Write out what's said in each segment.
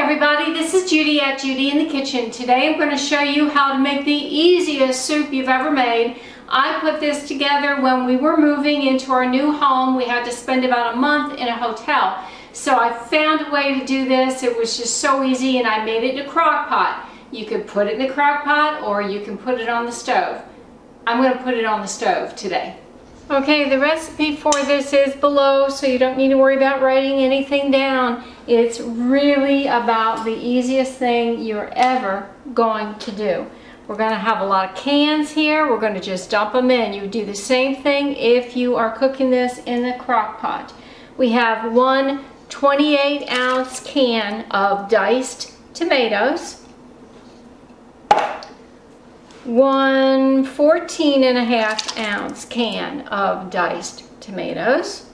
everybody, this is Judy at Judi in the Kitchen. Today I'm going to show you how to make the easiest soup you've ever made. I put this together when we were moving into our new home. We had to spend about a month in a hotel. So I found a way to do this. It was just so easy, and I made it in a crock pot. You could put it in the crock pot or you can put it on the stove. I'm going to put it on the stove today. Okay, the recipe for this is below, so you don't need to worry about writing anything down. It's really about the easiest thing you're ever going to do. We're going to have a lot of cans here. We're going to just dump them in. You would do the same thing if you are cooking this in the crock pot. We have one 28-ounce can of diced tomatoes, one 14.5-ounce can of diced tomatoes.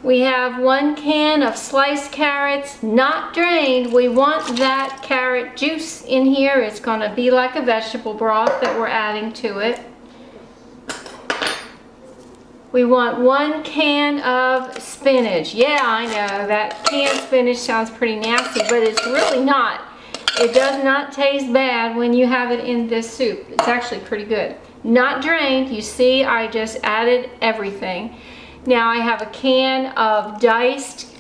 We have one can of sliced carrots, not drained. We want that carrot juice in here. It's going to be like a vegetable broth that we're adding to it. We want one can of spinach. Yeah, I know that canned spinach sounds pretty nasty, but it's really not. It does not taste bad when you have it in this soup. It's actually pretty good. Not drained. You see, I just added everything. Now I have a can of diced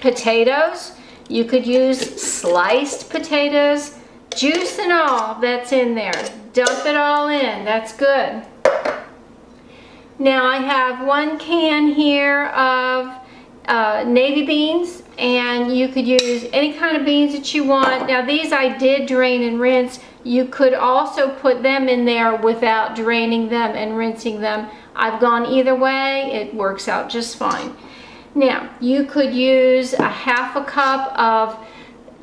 potatoes. You could use sliced potatoes, juice and all that's in there. Dump it all in. That's good. Now I have one can here of navy beans, and you could use any kind of beans that you want. Now these I did drain and rinse. You could also put them in there without draining them and rinsing them. I've gone either way. It works out just fine. Now you could use a ½ cup of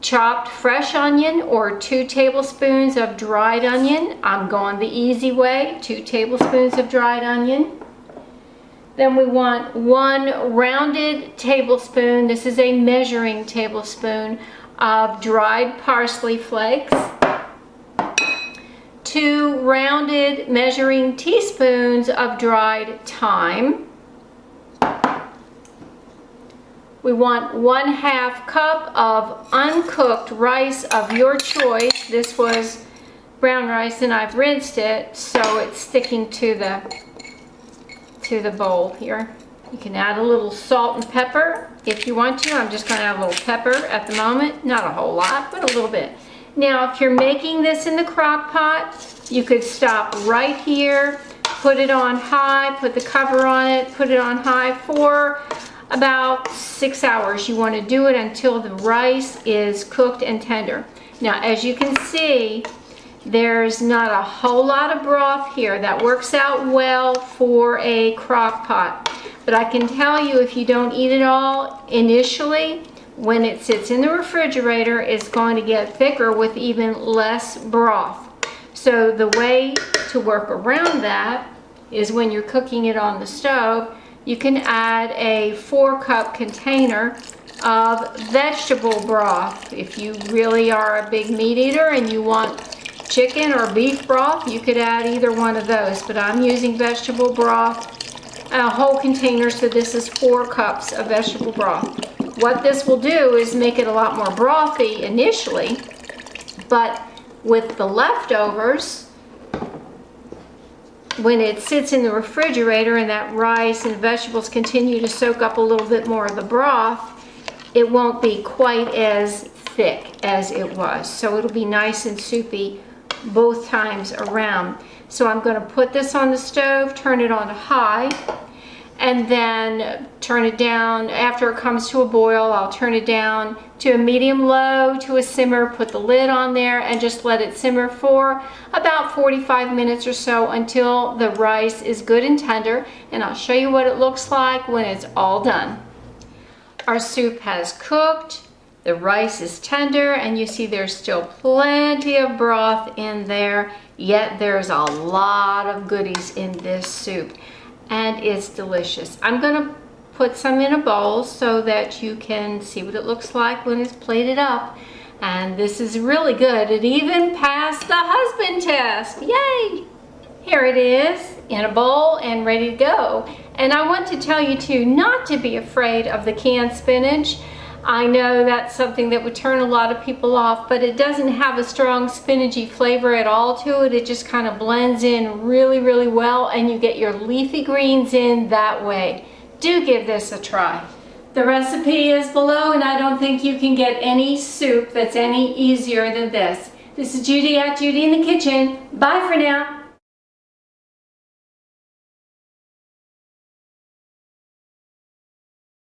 chopped fresh onion or 2 tablespoons of dried onion. I'm going the easy way, 2 tablespoons of dried onion. Then we want 1 rounded tablespoon, this is a measuring tablespoon, of dried parsley flakes. 2 rounded measuring teaspoons of dried thyme. We want 1/2 cup of uncooked rice of your choice. This was brown rice and I've rinsed it, so it's sticking to the bowl here. You can add a little salt and pepper if you want to. I'm just going to add a little pepper at the moment. Not a whole lot, but a little bit. Now, if you're making this in the crock pot, you could stop right here, put it on high, put the cover on it, put it on high for about 6 hours. You want to do it until the rice is cooked and tender. Now, as you can see, there's not a whole lot of broth here. That works out well for a crock pot. But I can tell you, if you don't eat it all initially, when it sits in the refrigerator, it's going to get thicker with even less broth. So the way to work around that is when you're cooking it on the stove, you can add a 4-cup container of vegetable broth. If you really are a big meat eater and you want chicken or beef broth, you could add either one of those, but I'm using vegetable broth, a whole container, so this is 4 cups of vegetable broth. What this will do is make it a lot more brothy initially, but with the leftovers, when it sits in the refrigerator and that rice and vegetables continue to soak up a little bit more of the broth, it won't be quite as thick as it was. So it'll be nice and soupy both times around. So I'm going to put this on the stove, turn it on to high, and then turn it down. After it comes to a boil, I'll turn it down to a medium-low to a simmer, put the lid on there, and just let it simmer for about 45 minutes or so until the rice is good and tender, and I'll show you what it looks like when it's all done. Our soup has cooked. The rice is tender, and you see there's still plenty of broth in there, yet there's a lot of goodies in this soup, and it's delicious. I'm going to put some in a bowl so that you can see what it looks like when it's plated up, and this is really good. It even passed the husband test. Yay! Here it is in a bowl and ready to go. And I want to tell you too, not to be afraid of the canned spinach. I know that's something that would turn a lot of people off, but it doesn't have a strong spinachy flavor at all to it. It just kind of blends in really, really well, and you get your leafy greens in that way. Do give this a try. The recipe is below, and I don't think you can get any soup that's any easier than this. This is Judi at Judi in the Kitchen. Bye for now.